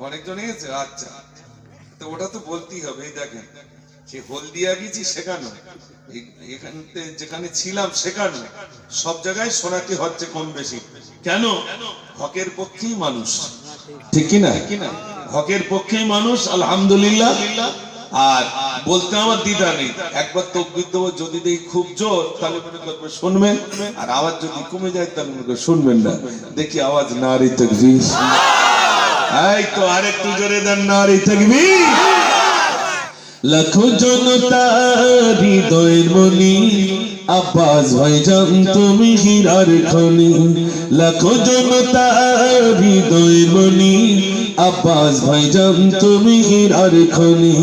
অনেকজন এসেছে, আচ্ছা, তো ওটা তো বলতেই হবে। এই দেখেন, সে হলদিয়া গেছি শেখানো, এখানে যেখানে ছিলাম শেখানো, সব জায়গায় শোনাতে হচ্ছে কম বেশি। কেন? হকের পক্ষেই মানুষ, ঠিক কিনা? হকের পক্ষেই মানুষ, আলহামদুলিল্লাহ। আর বলতে আমার দ্বিধা নেই, একবার তকবীর দেবো, যদি দেখি খুব জোর তাহলে মনে করবে শুনবেন, আর আওয়াজ যদি কমে যায় তাহলে মনে করবে শুনবেন না। দেখি আওয়াজ নারী তাকবীর, এই তো আরেকটু জোরে দেন, নারী তাকবীর। লাখো জনতা হৃদয়ের মনি, আব্বাস ভাইজান তুমি হীরার খনি। লাখো জনতা হৃদয়ের মনি, আব্বাস ভাইজান তুমি হীরার খনি।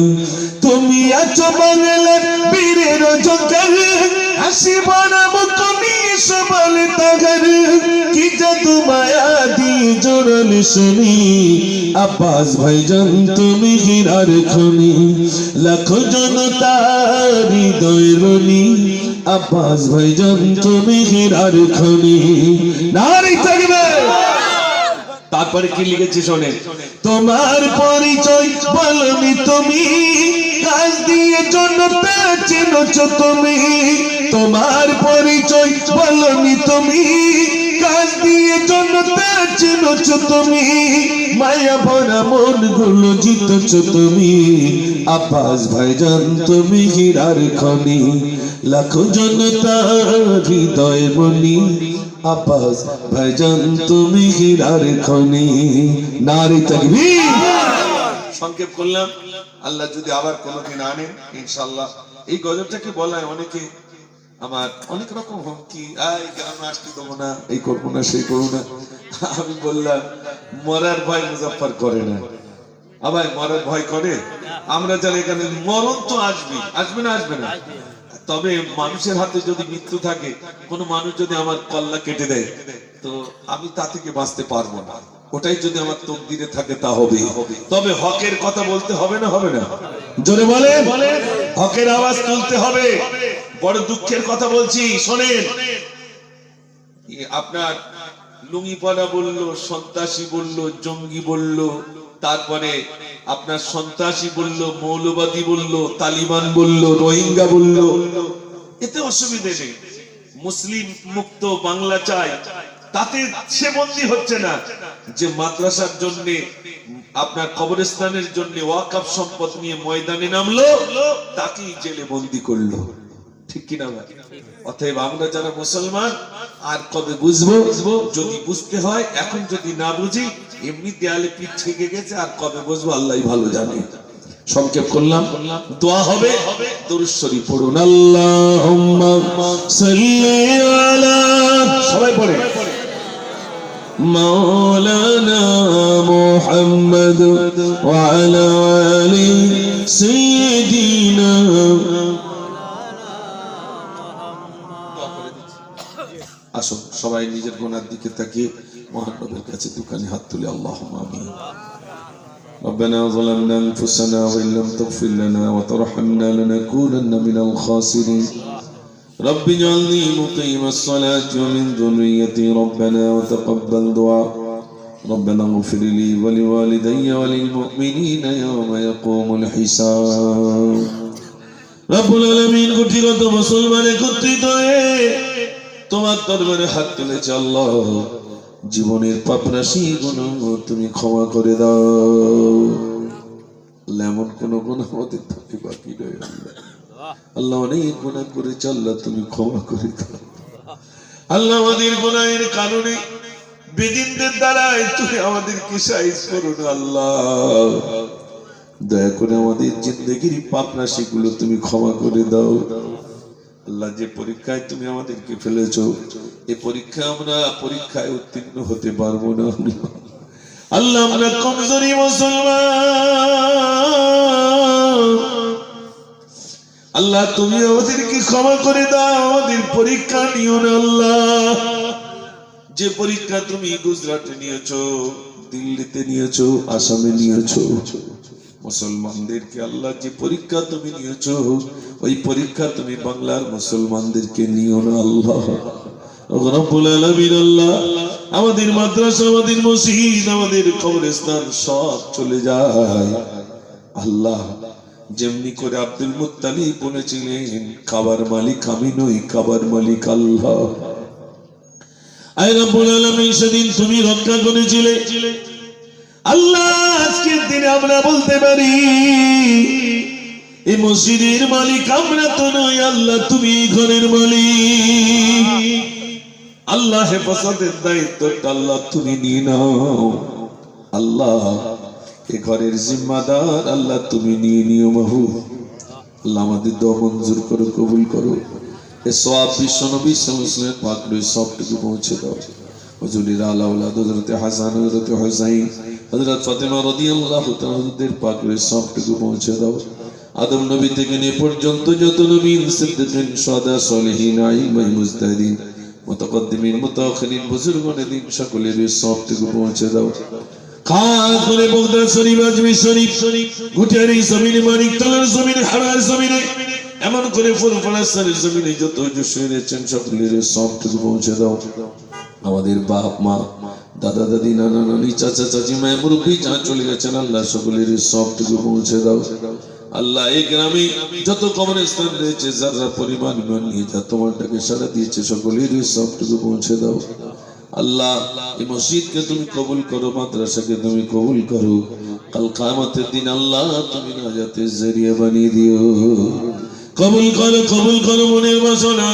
তুমি আছো বাংলার বীরের জঙ্গল, হাসি ভরা মুখ নিয়ে সবল তাগর। কি জাদু মায়া দিয়ে জোড়ালে শুনি, আব্বাস ভাইজান তুমি হীরার খনি। লাখো জনতা হৃদয়ের মনি, আব্বাস ভাইজান তুমি হীরার খনি। নারী তাকবীর। তারপরে কি লিখেছি শোনেন, তোমার পরিচয় বলনি তুমি, কাজ দিয়ে জনতা চেনোছো তুমি। তোমার পরিচয় বলনি তুমি, কাজ দিয়ে জনতা চেনোছো তুমি। মায়া ভরা মন গুলো জিতেছো তুমি, আব্বাস ভাইজান তুমি হীরার খনি। লাখো জনতা হৃদয় মনি, আব্বাস ভাইজান তুমি হীরার খনি। নারী তাকবীর। সংক্ষেপ করলাম, আল্লাহ যদি আবার কোনোদিন আনেন ইনশাআল্লাহ। এই গজলটাকে বলা হয় অনেকে, আমার অনেক রকম হুমকি, এই গ্রামে আসতে দেবো না, এই করবো না, সেই করবো না। আমি বললাম মরার ভয় মুজাফফর করে না। আবার মরার ভয় করে? আমরা যারা এখানে, মরণ তো আসবে, আসবে না, আসবে না। তবে মানুষের হাতে যদি মৃত্যু থাকে, কোন মানুষ যদি আমার কল্লা কেটে দেয়, তো আমি তা থেকে বাঁচতে পারবো না। ওটাই যদি আমার তকদিরে থাকে তা হবে। তবে হকের কথা বলতে হবে না, হবে না? জোরে বলে, হকের আওয়াজ তুলতে হবে। বড় দুঃখের কথা বলছি শোনেন, আপনার লুঙ্গিপাড়া বললো, সন্ত্রাসী বললো, জঙ্গি বললো, তারপরে আপনার সন্ত্রাসী বললো, মৌলবাদী বললো, তালিবান বললো, রোহিঙ্গা বললো, এতে অসুবিধে নেই। মুসলিম মুক্ত বাংলা চাই, তাতে সে বন্দী হচ্ছে না। যে মাদ্রাসার জন্য, আপনার কবরস্থানের জন্য ওয়াকফ সম্পদ নিয়ে ময়দানে নামলো, তাকেই জেলে বন্দী করলো, ঠিক কিনা ভাই? অতএব আমরা যারা মুসলমান, আর কবে বুঝবো? যদি বুঝতে হয় এখন, যদি না বুঝি এমনি দেয়ালে পিঠ থেকে গেছে, আর কবে বুঝবো আল্লাহই ভালো জানে। সংক্ষেপ করলাম, দোয়া হবে, দরুদ শরীফ পড়ুন। আল্লাহুম্মা সাল্লি আলা, সবাই পড়ে, মাওলানা মুহাম্মদ ওয়া আলা আলি সাইয়্যিদিনা। আসুন সবাই নিজের গুনার দিকে তাকিয়ে মহান রবের কাছে দুখানি হাত তুলে আল্লাহুম্মা আমিন। ربنا ظلمنا أنفسنا وإن لم تغفر لنا وترحمنا لنكونن من الخاسرين. رب اجعلني مقيم الصلاة ومن ذريتي ربنا وتقبل دعاء. ربنا اغفر لي ولوالدي وللمؤمنين يوم يقوم الحساب. رب العالمين কুটিগত মুসলমান একত্রিত হয়ে তোমার দরবারে হাত তুলেছে আল্লাহ, জীবনের পাপরাশি গুনাহ তুমি ক্ষমা করে দাও আল্লাহ। এমন কোন গুনাহ আমাদের থেকে বাকি রয়ে আল্লাহ, অনেক গুনাহ করেছে আল্লাহ, তুমি ক্ষমা করে দাও আল্লাহ। আমাদের গুনাহের কারণে বেদিনদের দ্বারা তুমি আমাদেরকে সাইজ করো না আল্লাহ। দয়া করে আমাদের জিন্দেগির পাপরাশি গুলো তুমি ক্ষমা করে দাও আল্লাহ। যে পরীক্ষায় তুমি আমাদেরকে ফেলেছো, এই পরীক্ষা আমরা পরীক্ষায় উত্তীর্ণ হতে পারবো না আল্লাহ। আমরা কমজোরি মুসলমান আল্লাহ, তুমি আমাদেরকে ক্ষমা করে দাও। আমাদের পরীক্ষা নিও না আল্লাহ। যে পরীক্ষা তুমি গুজরাটে নিয়েছো, দিল্লিতে নিয়েছো, আসামে নিয়েছো, মুসলমানদেরকে আল্লাহ যে পরীক্ষা তুমি নিয়েছো, ওই পরীক্ষা তুমি বাংলার মুসলমানদেরকে নিও না আল্লাহ। রব্বুল আলামিন আল্লাহ আমাদের মাদ্রাসা, আমাদের মসজিদ, আমাদের কবরস্থান সব চলে যায় আল্লাহ। যেমনি করে আব্দুল মুত্তালিব বলেছিলেন কাবার মালিক আমি নই, কাবার মালিক আল্লাহ। আয় রব্বুল আলামিন সেদিন তুমি রক্ষা করেছিলে আল্লাহ। আজকের দিনে আমরা বলতে পারি এই মসজিদের মালিক আমরা তো নই আল্লাহ, তুমি ঘরের মালিক আল্লাহ। হেফাজতের দায়িত্বটা আল্লাহ তুমি নিয়ে নাও আল্লাহ। এ ঘরের জিম্মাদার আল্লাহ তুমি নিয়ে নিও মাহু আল্লাহ। আমাদের দোয়া মঞ্জুর করো, কবুল করো। এ সওয়াব বিশ্ব নবী সাল্লাল্লাহু আলাইহি ওয়াসাল্লাম পাক নবী সবটুকু পৌঁছে দাও। হুজুরের আলা আওলাদ হযরত হাসান, হযরত হুসাইন, হযরত ফাতেমা রাদিয়াল্লাহু তাআলা হুজুরদের পাক নবী সবটুকু পৌঁছে দাও। আদম নবী থেকে নিয়ে পর্যন্ত যত নবী, সিদ্দিকিন, শুহাদা, সালেহিন, আইম্মায়ে মুজতাহিদিন, মুতাকদ্দিমিন, মুতাআখিরিন, বুজুর্গানে দ্বীন সকলের সবটুকু পৌঁছে দাও। খাস করে বগদাদ শরীফ, আজমির শরীফ, গুটিয়ারি জমিনে, মানিকতলার জমিনে, হারার জমিনে, এমন করে ফুলফলাসারের জমিনে যত হুজুর রয়েছেন সকলের সবটুকু পৌঁছে দাও। আমাদের বাপ মা, দাদা দাদি, নানা নানি, চাচা চাচি, মায়ের মুরব্বী যা চলে গেছেন আল্লাহ সকলের সবটুকু পৌঁছে দাও আল্লাহ। এই গ্রামে যত কবরস্থান রয়েছে যারা পরিমাণ ইমান নিয়ে যা তোমার ডাকে সাড়া দিয়েছে সকলের সবটুকু পৌঁছে দাও আল্লাহ। এই মসজিদকে তুমি কবুল করো, মাদ্রাসাকে তুমি কবুল করো। কাল কিয়ামতের দিন আল্লাহ তুমি নাজাতের জরিয়া বানিয়ে দিও। কবুল করো, কবুল করো মনের বাসনা।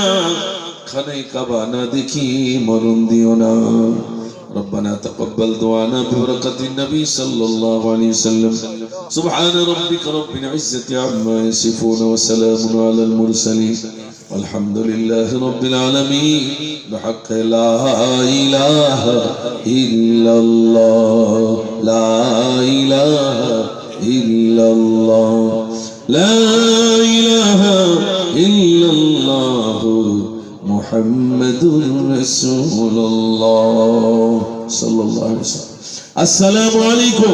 খানায় কাবা না দেখি মরণ দিও না। ربنا تقبل دعانا ببركة النبي صلى الله عليه وسلم. سبحان ربك رب العزة عما يصفون وسلام على المرسلين والحمد لله رب العالمين بحق لا إله إلا الله لا إله إلا الله لا إله إلا الله محمد رسول الله صلى الله عليه وسلم. السلام عليكم.